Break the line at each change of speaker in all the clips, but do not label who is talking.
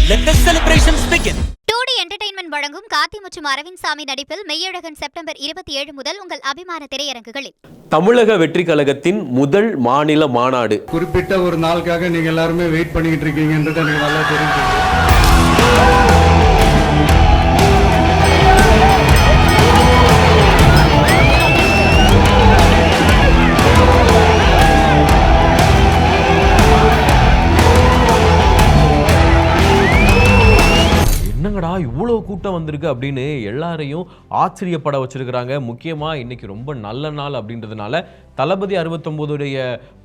Let the celebrations begin.
2D Entertainment வழங்கும் கார்த்தி மற்றும் அரவிந்த் சாமி நடிப்பில் மெய்யழகன் செப்டம்பர் 27 முதல் உங்கள் அபிமான திரையரங்குகளில்.
தமிழக வெற்றி கழகத்தின் முதல் மாநில மாநாடு.
குறிப்பிட்ட ஒரு நாளுக்காக நீங்க எல்லாருமே வெயிட் பண்ணிட்டு இருக்கீங்கன்றது எனக்கு நல்லா தெரிஞ்சது.
என்னங்கடா இவ்வளோ கூட்டம் வந்திருக்கு அப்படின்னு எல்லாரையும் ஆச்சரியப்பட வச்சிருக்கிறாங்க. முக்கியமாக இன்னைக்கு ரொம்ப நல்ல நாள் அப்படின்றதுனால தளபதி 69உடைய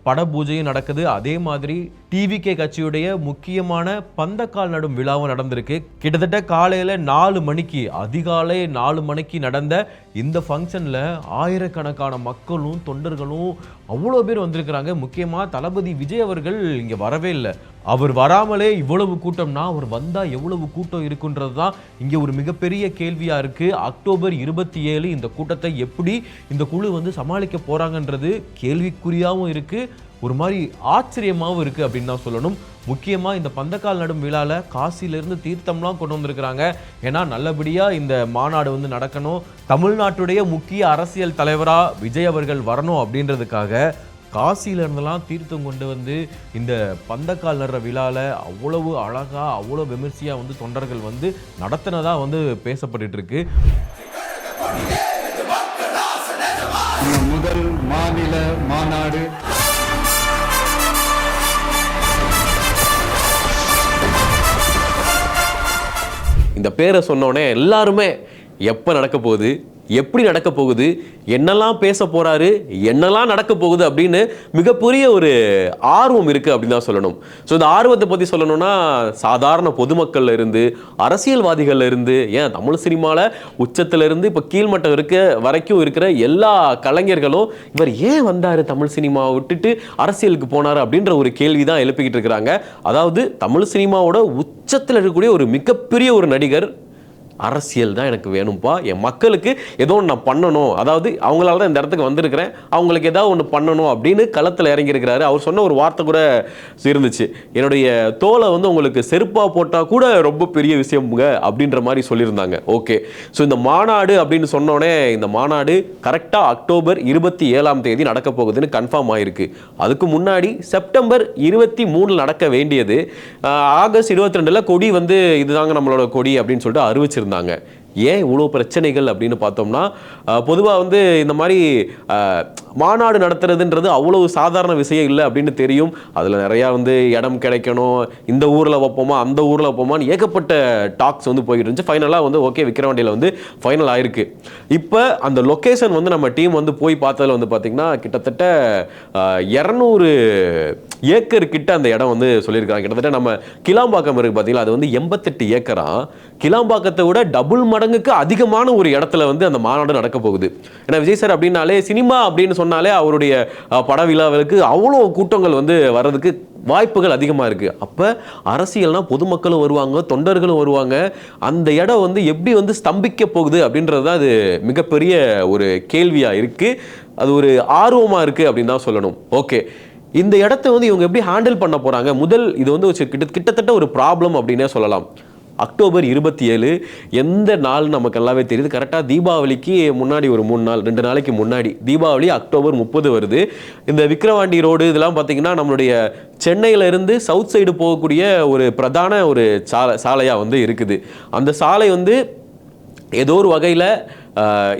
பட பூஜையும் நடக்குது. அதே மாதிரி டிவிகே கட்சியுடைய முக்கியமான பந்தக்கால் நடும் விழாவும் நடந்திருக்கு. கிட்டத்தட்ட காலையில் 4 மணிக்கு அதிகாலை 4 மணிக்கு நடந்த இந்த ஃபங்க்ஷனில் ஆயிரக்கணக்கான மக்களும் தொண்டர்களும் அவ்வளோ பேர் வந்திருக்கிறாங்க. முக்கியமாக தளபதி விஜய் அவர்கள் இங்கே வரவே இல்லை. அவர் வராமலே இவ்வளவு கூட்டம்னா அவர் வந்தால் எவ்வளவு கூட்டம் இருக்குன்றது தான் இங்கே ஒரு மிகப்பெரிய கேள்வியாக இருக்குது. அக்டோபர் 27 இந்த கூட்டத்தை எப்படி இந்த குழு வந்து சமாளிக்க போகிறாங்கன்றது கேள்விக்குறியாகவும் இருக்குது, ஒரு மாதிரி ஆச்சரியமாகவும் இருக்குது அப்படின்னு தான் சொல்லணும். முக்கியமாக இந்த பந்தக்கால் நடும் விழாவில் காசியிலேருந்து தீர்த்தம்லாம் கொண்டு வந்திருக்கிறாங்க. ஏன்னா நல்லபடியாக இந்த மாநாடு வந்து நடக்கணும், தமிழ்நாட்டுடைய முக்கிய அரசியல் தலைவராக விஜய் அவர்கள் வரணும் அப்படின்றதுக்காக காசியிலேருந்துலாம் தீர்த்தம் கொண்டு வந்து இந்த பந்தக்கால் நடுற விழாவில் அவ்வளவு அழகாக அவ்வளோ விமர்சையாக வந்து தொண்டர்கள் வந்து நடத்தினதாக வந்து பேசப்பட்டு இருக்கு.
முதல் மாநில மாநாடு
இந்த பேரை சொன்னோடனே எல்லாருமே எப்போ நடக்க போகுது, எப்படி நடக்க போகுது, என்னெல்லாம் பேச போறாரு, என்னெல்லாம் நடக்க போகுது அப்படின்னு மிகப்பெரிய ஒரு ஆர்வம் இருக்குது அப்படின்னு தான் சொல்லணும். ஸோ இந்த ஆர்வத்தை பற்றி சொல்லணும்னா சாதாரண பொதுமக்கள்ல இருந்து அரசியல்வாதிகள்ல இருந்து ஏன் தமிழ் சினிமாவில் உச்சத்துல இருந்து இப்போ கீழ்மட்டம் வரைக்கும் இருக்கிற எல்லா கலைஞர்களும் இவர் ஏன் வந்தார், தமிழ் சினிமாவை விட்டுட்டு அரசியலுக்கு போனார் அப்படின்ற ஒரு கேள்வி தான் எழுப்பிக்கிட்டு இருக்கிறாங்க. அதாவது தமிழ் சினிமாவோட உச்சத்தில் இருக்கக்கூடிய ஒரு மிகப்பெரிய ஒரு நடிகர் அரசியல் தான் எனக்கு வேணும்ப்பா, என் மக்களுக்கு ஏதோ ஒன்று நான் பண்ணணும், அதாவது அவங்களால தான் இந்த இடத்துக்கு வந்திருக்கிறேன், அவங்களுக்கு ஏதாவது ஒன்று பண்ணணும் அப்படின்னு களத்தில் இறங்கியிருக்கிறாரு. அவர் சொன்ன ஒரு வார்த்தை கூட இருந்துச்சு, என்னுடைய தோலை வந்து உங்களுக்கு செருப்பாக போட்டால் கூட ரொம்ப பெரிய விஷயம்ங்க அப்படின்ற மாதிரி சொல்லியிருந்தாங்க. ஓகே, ஸோ இந்த மாநாடு அப்படின்னு சொன்னோடனே இந்த மாநாடு கரெக்டாக அக்டோபர் 27 நடக்க போகுதுன்னு கன்ஃபார்ம் ஆகிருக்கு. அதுக்கு முன்னாடி செப்டம்பர் 23 நடக்க வேண்டியது ஆகஸ்ட் 22 கொடி வந்து இதுதாங்க நம்மளோட கொடி அப்படின்னு சொல்லிட்டு அறிவிச்சிருந்தாங்க. ஏன் இவ்வளோ பிரச்சனைகள் அப்படின்னு பார்த்தோம்னா பொதுவாக வந்து இந்த மாதிரி மாநாடு நடத்துறதுன்றது அவ்வளவு சாதாரண விஷயம் இல்லை அப்படின்னு தெரியும். அதில் நிறையா வந்து இடம் கிடைக்கணும், இந்த ஊரில் வைப்போமா அந்த ஊரில் வைப்போமான்னு ஏகப்பட்ட டாக்ஸ் வந்து போய்கிட்டு இருந்துச்சு. ஃபைனலாக வந்து ஓகே விக்கிரவாண்டியில் வந்து ஃபைனல் ஆயிருக்கு. இப்போ அந்த லொக்கேஷன் வந்து நம்ம டீம் வந்து போய் பார்த்ததில் வந்து பார்த்திங்கன்னா கிட்டத்தட்ட 200 ஏக்கர் கிட்ட அந்த இடம் வந்து சொல்லியிருக்காங்க. கிட்டத்தட்ட நம்ம கிளாம்பாக்கம் இருக்குது பார்த்தீங்களா, அது வந்து 88 ஏக்கரா. கிளாம்பாக்கத்தை விட டபுள் மடங்குக்கு அதிகமான ஒரு இடத்துல வந்து அந்த மாநாடு நடக்க போகுது. ஏன்னா விஜய் சார் அப்படின்னாலே சினிமா அப்படின்னு சொன்னாலே அவருடைய பட விழாவுக்கு அவ்வளோ கூட்டங்கள் வந்து வர்றதுக்கு வாய்ப்புகள் அதிகமாக இருக்குது. அப்போ அரசியல்னால் பொதுமக்களும் வருவாங்க, தொண்டர்களும் வருவாங்க. அந்த இடம் வந்து எப்படி வந்து ஸ்தம்பிக்க போகுது அப்படின்றது தான் அது மிகப்பெரிய ஒரு கேள்வியாக இருக்குது. அது ஒரு ஆர்வமாக இருக்குது அப்படின்னு தான் சொல்லணும். ஓகே, இந்த இடத்த வந்து இவங்க எப்படி ஹேண்டில் பண்ண போகிறாங்க? முதல் இது வந்து கிட்டத்தட்ட ஒரு ப்ராப்ளம் அப்படின்னே சொல்லலாம். அக்டோபர் 27 எந்த நாள் நமக்கு எல்லாமே தெரியுது. கரெக்டாக தீபாவளிக்கு முன்னாடி ஒரு 3 நாள் 2 நாளைக்கு முன்னாடி தீபாவளி அக்டோபர் 30 வருது. இந்த விக்கிரவாண்டி ரோடு இதெல்லாம் பார்த்திங்கன்னா நம்மளுடைய சென்னையிலேருந்து சவுத் சைடு போகக்கூடிய ஒரு பிரதான ஒரு சாலையாக வந்து இருக்குது. அந்த சாலை வந்து ஏதோ ஒரு வகையில்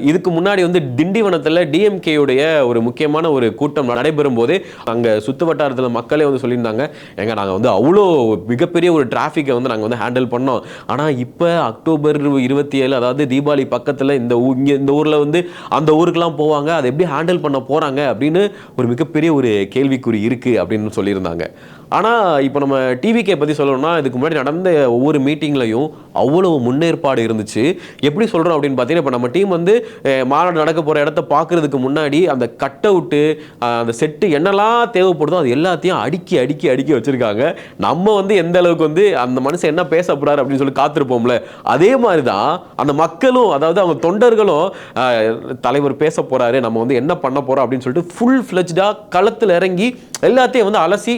இதுக்கு முன்னாடி வந்து திண்டிவனத்தில் டிஎம்கேயுடைய ஒரு முக்கியமான ஒரு கூட்டம் நடைபெறும் போதே அங்கே சுற்று வட்டாரத்தில் மக்களே வந்து சொல்லியிருந்தாங்க, எங்க நாங்கள் வந்து அவ்வளோ மிகப்பெரிய ஒரு டிராஃபிக்கை வந்து நாங்கள் வந்து ஹேண்டில் பண்ணோம். ஆனால் இப்போ அக்டோபர் 27 அதாவது தீபாவளி பக்கத்தில் இந்த ஊரில் வந்து அந்த ஊருக்கெல்லாம் போவாங்க, அதை எப்படி ஹேண்டில் பண்ண போகிறாங்க அப்படின்னு ஒரு மிகப்பெரிய ஒரு கேள்விக்குறி இருக்குது அப்படின்னு சொல்லியிருந்தாங்க. ஆனால் இப்போ நம்ம டிவிகே பற்றி சொல்லணும்னா இதுக்கு முன்னாடி நடந்த ஒவ்வொரு மீட்டிங்லையும் அவ்வளோ முன்னேற்பாடு இருந்துச்சு. எப்படி சொல்கிறோம் அப்படின்னு பார்த்தீங்கன்னா இப்போ நம்ம டீம் வந்து மாநாடு நடக்க போகிற இடத்த பார்க்குறதுக்கு முன்னாடி அந்த கட் அவுட்டு அந்த செட்டு என்னெல்லாம் தேவைப்படுதோ அது எல்லாத்தையும் அடுக்கி அடுக்கி அடுக்கி வச்சுருக்காங்க. நம்ம வந்து எந்த அளவுக்கு வந்து அந்த மனுஷன் என்ன பேச போகிறாரு அப்படின்னு சொல்லி காத்திருப்போம்ல, அதே மாதிரி தான் அந்த மக்களும் அதாவது அவங்க தொண்டர்களும் தலைவர் பேச போகிறாரு, நம்ம வந்து என்ன பண்ண போகிறோம் அப்படின்னு சொல்லிட்டு ஃபுல் ஃப்ளெஜ்டாக களத்தில் இறங்கி எல்லாத்தையும் வந்து அலசி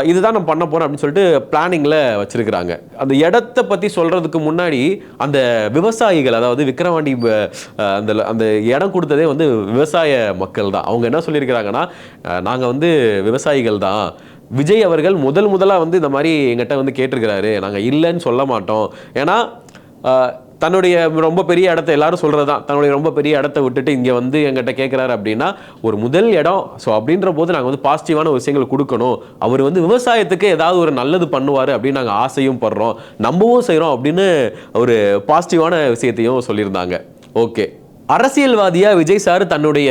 இதுதான் நம்ம பண்ண போகிறோம் அப்படின்னு சொல்லிட்டு பிளானிங்கில் வச்சுருக்கிறாங்க. அந்த இடத்த பற்றி சொல்கிறதுக்கு முன்னாடி அந்த விவசாயிகள், அதாவது விக்கிரவாண்டி அந்த அந்த இடம் கொடுத்ததே வந்து விவசாய மக்கள் தான். அவங்க என்ன சொல்லியிருக்கிறாங்கன்னா, நாங்கள் வந்து விவசாயிகள் தான், விஜய் அவர்கள் முதலாக வந்து இந்த மாதிரி எங்கிட்ட வந்து கேட்டிருக்கிறாரு, நாங்கள் இல்லைன்னு சொல்ல மாட்டோம். ஏன்னா தன்னுடைய ரொம்ப பெரிய இடத்த எல்லாரும் சொல்கிறது தான், தன்னுடைய ரொம்ப பெரிய இடத்த விட்டுட்டு இங்கே வந்து எங்கிட்ட கேட்குறாரு அப்படின்னா ஒரு முதல் இடம். ஸோ அப்படின்ற போது நாங்கள் வந்து பாசிட்டிவான விஷயங்கள் கொடுக்கணும். அவர் வந்து விவசாயத்துக்கு ஏதாவது ஒரு நல்லது பண்ணுவார் அப்படின்னு நாங்கள் ஆசையும் படுறோம், நம்பவும் செய்கிறோம் அப்படின்னு ஒரு பாசிட்டிவான விஷயத்தையும் சொல்லியிருந்தாங்க. ஓகே, அரசியல்வாதியாக விஜய் சார் தன்னுடைய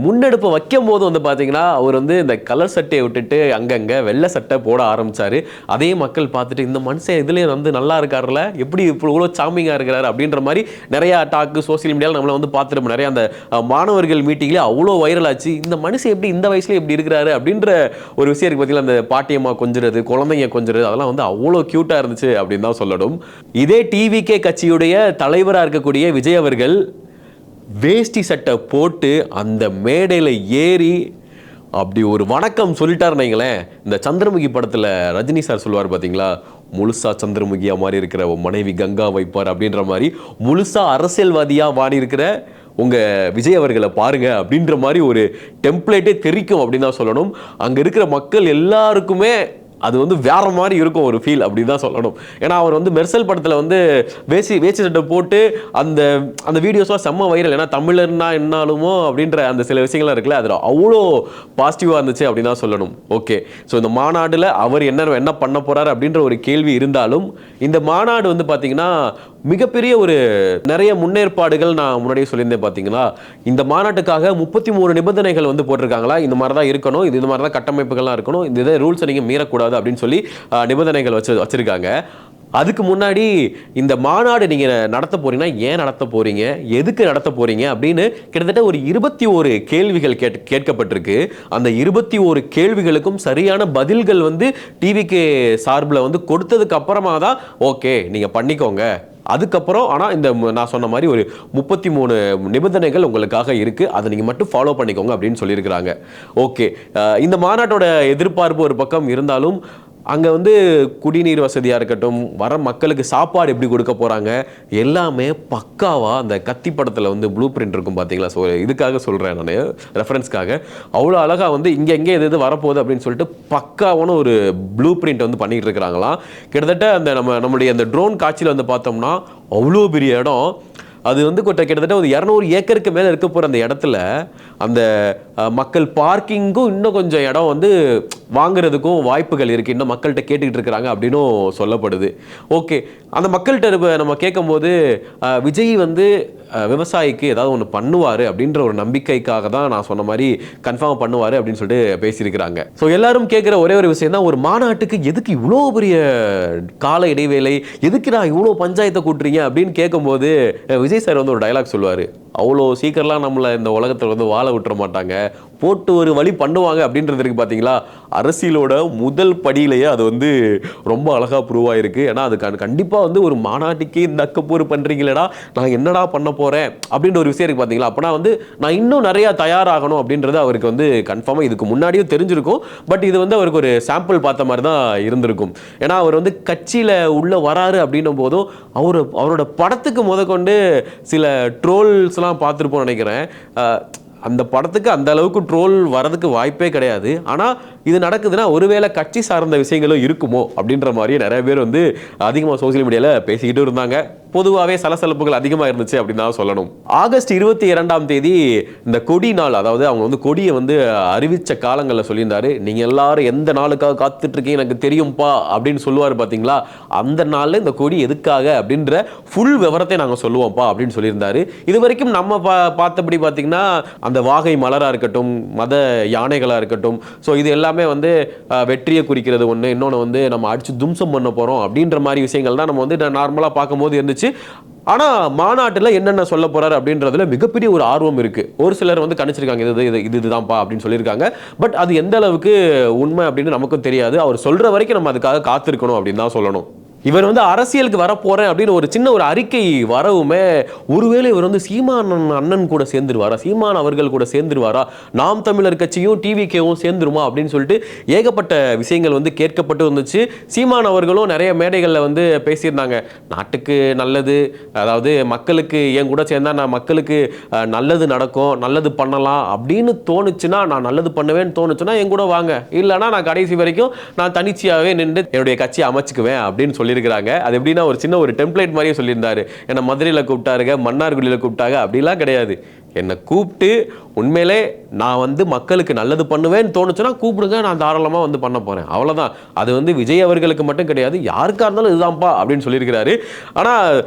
முன்னெடுப்பை வைக்கும் போது வந்து பார்த்தீங்கன்னா அவர் வந்து இந்த கலர் சட்டையை விட்டுட்டு அங்கங்கே வெள்ளை சட்டை போட ஆரம்பித்தார். அதே மக்கள் பார்த்துட்டு இந்த மனுஷன் இதுலேயே வந்து நல்லா இருக்காருல்ல, எப்படி இப்போ இவ்வளோ சாமிங்காக இருக்கிறாரு அப்படின்ற மாதிரி நிறையா டாக்கு சோசியல் மீடியாவில் நம்மளை வந்து பார்த்துட்டு நிறையா அந்த மாணவர்கள் மீட்டிங்லேயே அவ்வளோ வைரல் ஆச்சு. இந்த மனுஷன் எப்படி இந்த வயசுல எப்படி இருக்கிறாரு அப்படின்ற ஒரு விஷயம் இருக்குது பார்த்தீங்களா. அந்த பாட்டியம்மா கொஞ்சிறது, குழந்தைங்க கொஞ்சிறது, அதெல்லாம் வந்து அவ்வளோ க்யூட்டாக இருந்துச்சு அப்படின்னு தான் சொல்லணும். இதே டிவிகே கட்சியுடைய தலைவராக இருக்கக்கூடிய விஜய் அவர்கள் வேஷ்டி சட்டை போட்டு அந்த மேடையில் ஏறி அப்படி ஒரு வணக்கம் சொல்லிட்டாருன்னு வைங்களேன். இந்த சந்திரமுகி படத்தில் ரஜினி சார் சொல்லுவார் பார்த்தீங்களா, முழுசா சந்திரமுகியாக மாறி இருக்கிற மனைவி கங்கா வைப்பார் அப்படின்ற மாதிரி முழுசா அரசியல்வாதியாக மாறி இருக்கிற உங்கள் விஜய் அவர்களை பாருங்க அப்படின்ற மாதிரி ஒரு டெம்ப்ளேட்டே தெரிக்கும் அப்படின்னு தான் சொல்லணும். அங்கே இருக்கிற மக்கள் எல்லாருக்குமே அது வந்து வேற மாதிரி இருக்கும் ஒரு ஃபீல் அப்படின்னு தான் சொல்லணும். ஏன்னா அவர் வந்து மெர்சல் படத்தில் வந்து வேஷ்டி சட்டை போட்டு அந்த அந்த வீடியோஸ்லாம் செம்ம வைரல். ஏன்னா தமிழர்னா என்னாலுமோ அப்படின்ற அந்த சில விஷயங்கள்லாம் இருக்குல்ல, அதில் அவ்வளோ பாசிட்டிவாக இருந்துச்சு அப்படின்னு தான் சொல்லணும். ஓகே, ஸோ இந்த மாநாட்டில் அவர் என்ன பண்ண போகிறார் அப்படின்ற ஒரு கேள்வி இருந்தாலும் இந்த மாநாடு வந்து பார்த்தீங்கன்னா மிகப்பெரிய ஒரு நிறைய முன்னேற்பாடுகள் நான் முன்னாடியே சொல்லியிருந்தேன். பார்த்தீங்களா, இந்த மாநாட்டுக்காக 33 நிபந்தனைகள் வந்து போட்டிருக்காங்களா. இந்த மாதிரி தான் இருக்கணும், இது மாதிரி தான் கட்டமைப்புகள்லாம் இருக்கணும், இந்த ரூல்ஸை நீங்கள் மீறக்கூடாது அப்படின்னு சொல்லி நிபந்தனைகள் வச்சிருக்காங்க. அதுக்கு முன்னாடி இந்த மாநாடு நீங்கள் நடத்த போறீங்கன்னா ஏன் நடத்த போறீங்க, எதுக்கு நடத்த போறீங்க அப்படின்னு கிட்டத்தட்ட ஒரு 21 கேள்விகள் கேட்கப்பட்டிருக்கு. அந்த 21 கேள்விகளுக்கும் சரியான பதில்கள் வந்து டிவிகே சார்பில் வந்து கொடுத்ததுக்கு அப்புறமா தான் ஓகே நீங்கள் பண்ணிக்கோங்க. அதுக்கப்புறம் ஆனால் இந்த நான் சொன்ன மாதிரி ஒரு 33 நிபந்தனைகள் உங்களுக்காக இருக்குது, அதை நீங்கள் மட்டும் ஃபாலோ பண்ணிக்கோங்க அப்படின்னு சொல்லியிருக்கிறாங்க. ஓகே, இந்த மாநாட்டோட எதிர்பார்ப்பு ஒரு பக்கம் இருந்தாலும் அங்கே வந்து குடிநீர் வசதியாக இருக்கட்டும், வர மக்களுக்கு சாப்பாடு எப்படி கொடுக்க போகிறாங்க, எல்லாமே பக்காவாக அந்த கத்தி படத்தில் வந்து ப்ளூ பிரிண்ட் இருக்கும் பார்த்தீங்களா. ஸோ இதுக்காக சொல்கிறேன் நான், ரெஃபரன்ஸ்க்காக. அவ்வளோ அழகாக வந்து இங்கே எது வரப்போகுது அப்படின்னு சொல்லிட்டு பக்காவான ஒரு ப்ளூ பிரிண்ட் வந்து பண்ணிகிட்டு இருக்கிறாங்களாம். கிட்டத்தட்ட அந்த நம்மளுடைய அந்த ட்ரோன் காட்சியில் வந்து பார்த்தோம்னா அவ்வளோ பெரிய இடம். அது வந்து கிட்டத்தட்ட ஒரு 200 ஏக்கருக்கு மேலே இருக்க போகிற அந்த இடத்துல அந்த மக்கள் பார்க்கிங்கும் இன்னும் கொஞ்சம் இடம் வந்து வாங்குறதுக்கும் வாய்ப்புகள் இருக்குது. இன்னும் மக்கள்கிட்ட கேட்டுக்கிட்டு இருக்கிறாங்க அப்படின்னும் சொல்லப்படுது. ஓகே, அந்த மக்கள்கிட்ட நம்ம கேட்கும்போது விஜய் வந்து விவசாயிக்கு ஏதாவது ஒன்று பண்ணுவார் அப்படின்ற ஒரு நம்பிக்கைக்காக தான் நான் சொன்ன மாதிரி கன்ஃபார்ம் பண்ணுவார் அப்படின்னு சொல்லிட்டு பேசியிருக்கிறாங்க. ஸோ எல்லாரும் கேட்குற ஒரே ஒரு விஷயம் தான், ஒரு மாநாட்டுக்கு எதுக்கு இவ்வளோ பெரிய கால இடைவேளை, எதுக்கு நான் இவ்வளோ பஞ்சாயத்தை கூட்டுறீங்க அப்படின்னு கேட்கும்போது விஜய் சார் வந்து ஒரு டைலாக் சொல்லுவார், அவ்வளோ சீக்கிரம்லாம் நம்மளை இந்த உலகத்தில் வந்து வாழ விட்டுற மாட்டாங்க, போட்டு ஒரு வழி பண்ணுவாங்க அப்படின்றதுக்கு பார்த்தீங்களா. அரசியலோட முதல் படியிலேயே அது வந்து ரொம்ப அழகாக ப்ரூவ் ஆகிருக்கு. ஏன்னா அது கண்டிப்பாக வந்து ஒரு மாநாட்டுக்கே இந்த அக்கப்போர் பண்ணுறீங்களடா, நான் என்னடா பண்ண போகிறேன் அப்படின்ற ஒரு விஷயம் இருக்குது பார்த்தீங்களா. அப்போனா வந்து நான் இன்னும் நிறையா தயாராகணும் அப்படின்றது அவருக்கு வந்து கன்ஃபார்மாக இதுக்கு முன்னாடியும் தெரிஞ்சிருக்கும். பட் இது வந்து அவருக்கு ஒரு சாம்பிள் பார்த்த மாதிரி தான் இருந்திருக்கும். ஏன்னா அவர் வந்து கட்சியில் உள்ளே வராரு அப்படின்னும் போதும் அவரோட படத்துக்கு முதற்கொண்டு சில ட்ரோல்ஸ்லாம் பார்த்துருப்போம்னு நினைக்கிறேன். அந்த படத்துக்கு அந்த அளவுக்கு ட்ரோல் வரதுக்கு வாய்ப்பே கிடையாது. ஆனால் இது நடக்குதுன்னா ஒருவேளை கட்சி சார்ந்த விஷயங்களும் இருக்குமோ அப்படின்ற மாதிரி நிறைய பேர் வந்து அதிகமாக சோசியல் மீடியாவில் பேசிக்கிட்டு இருந்தாங்க. பொதுவாகவே சலசலப்புகள் அதிகமாக இருந்துச்சு அப்படின்னு தான் சொல்லணும். ஆகஸ்ட் 22ஆம் தேதி இந்த கொடி நாள், அதாவது அவங்க வந்து கொடியை வந்து அறிவித்த காலங்களில் சொல்லியிருந்தாரு, நீங்கள் எல்லாரும் எந்த நாளுக்காக காத்துட்டு இருக்கீங்க எனக்கு தெரியும்ப்பா அப்படின்னு சொல்லுவார் பார்த்தீங்களா. அந்த நாளில் இந்த கொடி எதுக்காக அப்படின்ற ஃபுல் விவரத்தை நாங்கள் சொல்லுவோம்ப்பா அப்படின்னு சொல்லியிருந்தாரு. இது வரைக்கும் நம்ம பார்த்தபடி பார்த்தீங்கன்னா அந்த வாகை மலராக இருக்கட்டும், மத யானைகளாக இருக்கட்டும், ஸோ இது எல்லாமே வந்து வெற்றியை குறிக்கிறது ஒன்று, இன்னொன்று வந்து நம்ம அடிச்சு தும்சம் பண்ண போகிறோம் அப்படின்ற மாதிரி விஷயங்கள் தான் நம்ம வந்து நார்மலாக பார்க்கும்போது இருந்துச்சு. ஆனால் மாநாட்டில் என்னென்ன சொல்ல போறாரு அப்படின்றதுல மிகப்பெரிய ஒரு ஆர்வம் இருக்கு. ஒரு சிலர் வந்து கணிச்சிருக்காங்க இதுதான்ப்பா அப்படின்னு சொல்லியிருக்காங்க. பட் அது எந்த அளவுக்கு உண்மை அப்படின்னு நமக்கும் தெரியாது. அவர் சொல்ற வரைக்கும் நம்ம அதுக்காக காத்திருக்கணும் அப்படின்னு தான் சொல்லணும். இவர் வந்து அரசியலுக்கு வரப்போறேன் அப்படின்னு ஒரு சின்ன ஒரு அறிக்கை வரவுமே ஒருவேளை இவர் வந்து சீமான் அண்ணன் கூட சேர்ந்துருவாரா, சீமான் அவர்கள் கூட சேர்ந்துருவாரா, நாம் தமிழர் கட்சியும் டிவிகேவும் சேர்ந்துருமா அப்படின்னு சொல்லிட்டு ஏகப்பட்ட விஷயங்கள் வந்து கேட்கப்பட்டு வந்துச்சு. சீமான் அவர்களும் நிறைய மேடைகளில் வந்து பேசியிருந்தாங்க. நாட்டுக்கு நல்லது, அதாவது மக்களுக்கு என் கூட சேர்ந்தா நான் மக்களுக்கு நல்லது நடக்கும், நல்லது பண்ணலாம் அப்படின்னு தோணுச்சுன்னா, நான் நல்லது பண்ணுவேன்னு தோணுச்சுன்னா என் கூட வாங்க, இல்லைன்னா நான் கடைசி வரைக்கும் நான் தனிச்சையாகவே நின்று என்னுடைய கட்சியை அமைச்சுக்குவேன் அப்படின்னு சொல்லியிருக்கிறாங்க. அது எப்படின்னா ஒரு சின்ன ஒரு டெம்ப்ளேட் மாதிரியே சொல்லியிருந்தாரு. என்னை மதுரையில் கூப்பிட்டாருங்க, மன்னார்குடியில் கூப்பிட்டாங்க, அப்படிலாம் கிடையாது. என்னை கூப்பிட்டு உண்மையிலே நான் வந்து மக்களுக்கு நல்லது பண்ணுவேன்னு தோணுச்சுன்னா கூப்பிடுங்க, நான் தாராளமாக வந்து பண்ண போகிறேன், அவ்வளோதான். அது வந்து விஜய் அவர்களுக்கு மட்டும் கிடையாது, யாருக்காக இருந்தாலும் இதுதான்ப்பா அப்படின்னு சொல்லியிருக்கிறாரு. ஆனால்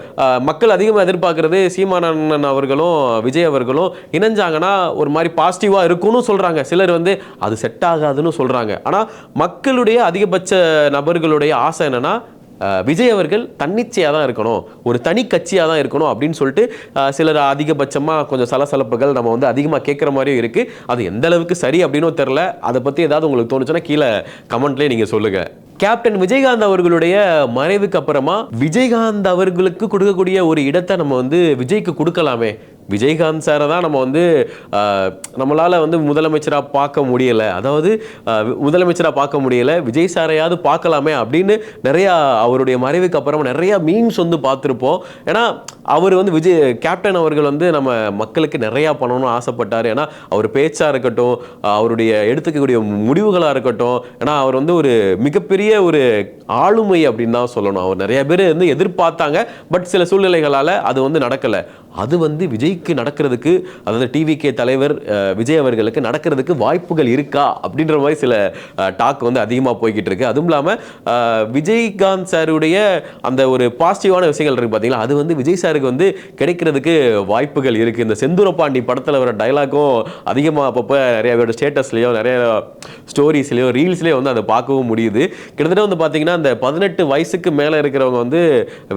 மக்கள் அதிகமாக எதிர்பார்க்கறது சீமானண்ணன் அவர்களும் விஜய் அவர்களும் இணைஞ்சாங்கன்னா ஒரு மாதிரி பாசிட்டிவாக இருக்கும்னு சொல்கிறாங்க. சிலர் வந்து அது செட் ஆகாதுன்னு சொல்கிறாங்க. ஆனால் மக்களுடைய அதிகபட்ச நபர்களுடைய ஆசை என்னன்னா, விஜய் அவர்கள் தன்னிச்சையாக தான் இருக்கணும், ஒரு தனி கட்சியாக தான் இருக்கணும் அப்படின்னு சொல்லிட்டு சிலர் அதிகபட்சமாக கொஞ்சம் சலசலப்புகள் நம்ம வந்து அதிகமாக கேட்குற மாதிரியும் இருக்குது. அது எந்த அளவுக்கு சரி அப்படின்னும் தெரில. அதை பற்றி ஏதாவது உங்களுக்கு தோணுச்சுன்னா கீழே கமெண்ட்லேயே நீங்கள் சொல்லுங்கள். கேப்டன் விஜயகாந்த் அவர்களுடைய மறைவுக்கு அப்புறமா விஜயகாந்த் அவர்களுக்கு கொடுக்கக்கூடிய ஒரு இடத்தை நம்ம வந்து விஜய்க்கு கொடுக்கலாமே. விஜயகாந்த் சாரை தான் நம்ம வந்து நம்மளால் வந்து முதலமைச்சராக பார்க்க முடியலை, அதாவது முதலமைச்சராக பார்க்க முடியலை, விஜய் சாரையாவது பார்க்கலாமே அப்படின்னு நிறையா அவருடைய மறைவுக்கு அப்புறமா நிறையா மீம்ஸ் வந்து பார்த்துருப்போம். ஏன்னா அவர் வந்து கேப்டன் அவர்கள் வந்து நம்ம மக்களுக்கு நிறையா பண்ணணும்னு ஆசைப்பட்டார். ஏன்னா அவர் பேச்சாக இருக்கட்டும், அவருடைய எடுத்துக்கக்கூடிய முடிவுகளாக இருக்கட்டும், ஏன்னா அவர் வந்து ஒரு மிகப்பெரிய ஒரு ஆளுமை அப்படின்னு தான் சொல்லணும். அவர் நிறைய பேர் வந்து எதிர்பார்த்தாங்க, பட் சில சூழ்நிலைகளால் அது வந்து நடக்கலை. அது வந்து விஜய்க்கு நடக்கிறதுக்கு, அதாவது டிவிகே தலைவர் விஜய் அவர்களுக்கு நடக்கிறதுக்கு வாய்ப்புகள் இருக்கா அப்படின்ற மாதிரி சில டாக் வந்து அதிகமாக போய்கிட்டு இருக்கு. அதுவும் இல்லாமல் விஜயகாந்த் சாருடைய அந்த ஒரு பாசிட்டிவான விஷயங்கள் இருக்குது பார்த்தீங்களா, அது வந்து விஜய் சாருக்கு வந்து கிடைக்கிறதுக்கு வாய்ப்புகள் இருக்குது. இந்த செந்தூரபாண்டி படத்தில் வர டைலாக்கும் அதிகமாக அப்பப்போ நிறைய பேரோட ஸ்டேட்டஸ்லேயோ நிறைய ஸ்டோரிஸ்லேயோ ரீல்ஸ்லேயோ வந்து அதை பார்க்கவும் முடியுது. கிட்டத்தட்ட வந்து பார்த்தீங்கன்னா அந்த 18 வயசுக்கு மேலே இருக்கிறவங்க வந்து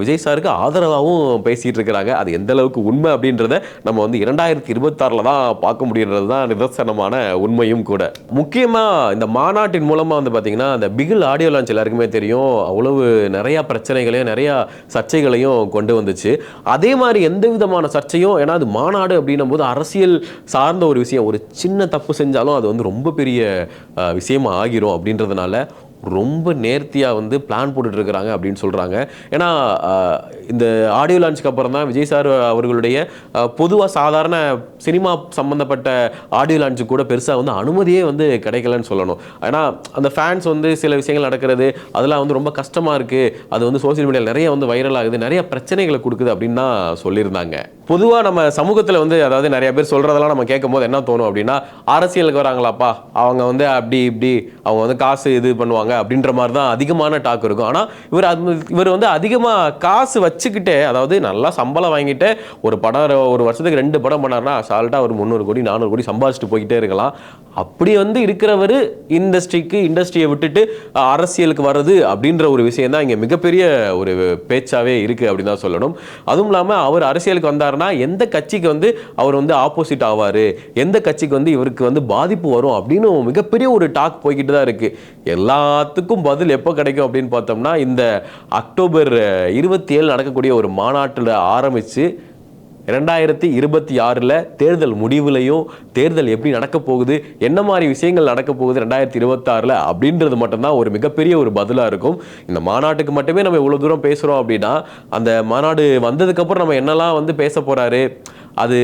விஜய் சாருக்கு ஆதரவாகவும் பேசிகிட்டு இருக்கிறாங்க. அது எந்த அளவுக்கு உண்மை அப்படின்றத நம்ம வந்து 2026 தான் பார்க்க முடியுறது தான் நிதர்சனமான உண்மையும் கூட. முக்கியமாக இந்த மாநாட்டின் மூலமாக வந்து பார்த்தீங்கன்னா அந்த பிகில் ஆடியோ லான்ச் எல்லாருக்குமே தெரியும், அவ்வளவு நிறையா பிரச்சனைகளையும் நிறையா சர்ச்சைகளையும் கொண்டு வந்துச்சு. அதே மாதிரி எந்த விதமான சர்ச்சையும், ஏன்னா அது மாநாடு அப்படின்னும் போது அரசியல் சார்ந்த ஒரு விஷயம், ஒரு சின்ன தப்பு செஞ்சாலும் அது வந்து ரொம்ப பெரிய விஷயமா ஆகிரும் அப்படின்றதுனால ரொம்ப நேர்த்தியாக வந்து பிளான் போட்டுட்ருக்கிறாங்க அப்படின்னு சொல்கிறாங்க. ஏன்னா இந்த ஆடியோ லான்ச்சுக்கு அப்புறம் தான் விஜய் சார் அவர்களுடைய பொதுவாக சாதாரண சினிமா சம்மந்தப்பட்ட ஆடியோ லான்ச்சு கூட பெருசாக வந்து அனுமதியே வந்து கிடைக்கலன்னு சொல்லணும். ஏன்னா அந்த ஃபேன்ஸ் வந்து சில விஷயங்கள் நடக்கிறது அதெல்லாம் வந்து ரொம்ப கஷ்டமாக இருக்குது, அது வந்து சோசியல் மீடியாவில் நிறைய வந்து வைரல் ஆகுது, நிறைய பிரச்சனைகளை கொடுக்குது அப்படின்னு தான் சொல்லியிருந்தாங்க. பொதுவாக நம்ம சமூகத்தில் வந்து அதாவது நிறைய பேர் சொல்கிறதெல்லாம் நம்ம கேட்கும் போது என்ன தோணும் அப்படின்னா, அரசியலுக்கு வராங்களாப்பா அவங்க வந்து அப்படி இப்படி அவங்க வந்து காசு இது பண்ணுவாங்க அப்படின்ற மாதிரி தான் அதிகமான டாக் இருக்கும். ஆனால் இவர் வந்து அதிகமாக காசு வச்சுக்கிட்டே, அதாவது நல்லா சம்பளம் வாங்கிட்டு ஒரு படம் ஒரு வருஷத்துக்கு 2 படம் பண்ணார்னா சால்ட்டாக ஒரு 300 கோடி 400 கோடி சம்பாதிச்சுட்டு போய்கிட்டே இருக்கலாம். அப்படி வந்து இருக்கிறவர் இண்டஸ்ட்ரியை விட்டுட்டு அரசியலுக்கு வர்றது அப்படின்ற ஒரு விஷயம் தான் இங்கே மிகப்பெரிய ஒரு பேச்சாவே இருக்குது அப்படின்னு தான் சொல்லணும். அதுவும் இல்லாமல் அவர் அரசியலுக்கு வந்தாருன்னா எந்த கட்சிக்கு வந்து அவர் வந்து ஆப்போசிட் ஆவார், எந்த கட்சிக்கு வந்து இவருக்கு வந்து பாதிப்பு வரும் அப்படின்னு மிகப்பெரிய ஒரு டாக் போய்கிட்டு தான் இருக்குது. எல்லாத்துக்கும் பதில் எப்போ கிடைக்கும் அப்படின்னு பார்த்தோம்னா இந்த அக்டோபர் 27 நடக்கக்கூடிய ஒரு மாநாட்டில் ஆரம்பித்து 2026 தேர்தல் முடிவுலையும் தேர்தல் எப்படி நடக்க போகுது, என்ன மாதிரி விஷயங்கள் நடக்க போகுது 2026 அப்படின்றது மட்டும்தான் ஒரு மிகப்பெரிய ஒரு பதிலாக இருக்கும். இந்த மாநாட்டுக்கு மட்டுமே நம்ம இவ்வளோ தூரம் பேசுகிறோம் அப்படின்னா அந்த மாநாடு வந்ததுக்கப்புறம் நம்ம என்னெல்லாம் வந்து பேச போகிறாரு, அது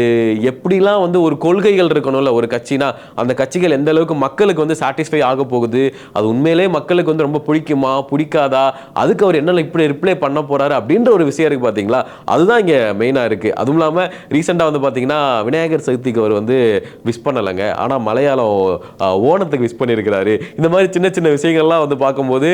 எப்படிலாம் வந்து ஒரு கொள்கைகள் இருக்கணும்ல ஒரு கட்சினா, அந்த கட்சிகள் எந்த அளவுக்கு மக்களுக்கு வந்து சாட்டிஸ்ஃபை ஆக போகுது, அது உண்மையிலே மக்களுக்கு வந்து ரொம்ப பிடிக்குமா பிடிக்காதா, அதுக்கு அவர் என்ன இப்படி ரிப்ளை பண்ண போகிறாரு அப்படின்ற ஒரு விஷயம் இருக்குது பார்த்தீங்களா, அதுதான் இங்கே மெயினாக இருக்குது. அதுவும் இல்லாமல் ரீசெண்டாக வந்து பார்த்தீங்கன்னா விநாயகர் சதுர்த்திக்கு அவர் வந்து விஷ் பண்ணலைங்க, ஆனால் மலையாளம் ஓணத்துக்கு விஷ் பண்ணியிருக்கிறாரு. இந்த மாதிரி சின்ன சின்ன விஷயங்கள்லாம் வந்து பார்க்கும்போது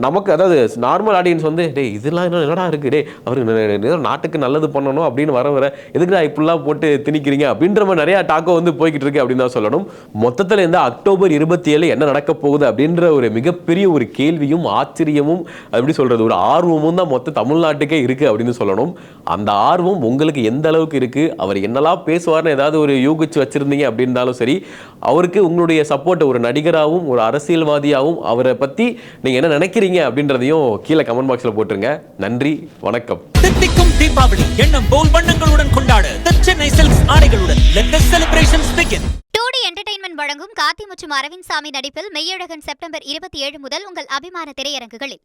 நமக்கு, அதாவது நார்மல் ஆடியன்ஸ் வந்து டே இதெல்லாம் என்னடா இருக்குது, டே அவருக்கு நாட்டுக்கு நல்லது பண்ணணும் அப்படின்னு வர எதுக்குடா எப்படிலாம் போட்டு திணிக்கிறீங்க அப்படின்ற மாதிரி நிறைய டாக்கோ வந்து போய்கிட்டு இருக்கு அப்படின்னு தான் சொல்லணும். மொத்தத்தில் இந்த அக்டோபர் 27 என்ன நடக்க போகுது அப்படின்ற ஒரு மிகப்பெரிய ஒரு கேள்வியும் ஆச்சரியமும் எப்படி சொல்றது ஒரு ஆர்வமும் தான் மொத்த தமிழ்நாட்டுக்கே இருக்கு அப்படின்னு சொல்லணும். அந்த ஆர்வம் உங்களுக்கு எந்த அளவுக்கு இருக்கு, அவர் என்னெல்லாம் பேசுவார்னு ஏதாவது ஒரு யூகிச்சு வச்சிருந்தீங்க அப்படின்னாலும் சரி, அவருக்கு உங்களுடைய சப்போர்ட் ஒரு நடிகராகவும் ஒரு அரசியல்வாதியாகவும் அவரை பத்தி நீங்க என்ன நினைக்கிறீங்க அப்படின்றதையும் கீழே கமெண்ட் பாக்ஸ்ல போட்டுருங்க. நன்றி, வணக்கம்.
தித்திக்கும் தீபாவளி எண்ணம் போல் வண்ணங்களுடன் கொண்டாட சென்னை சில்க்ஸ் ஆடைகளுடன் let the celebrations begin.
2D entertainment வழங்கும் கார்த்தி மற்றும் அரவிந்த் சாமி நடிப்பில் மெய்யழகன் செப்டம்பர் 27 முதல் உங்கள் அபிமான திரையரங்குகளில்.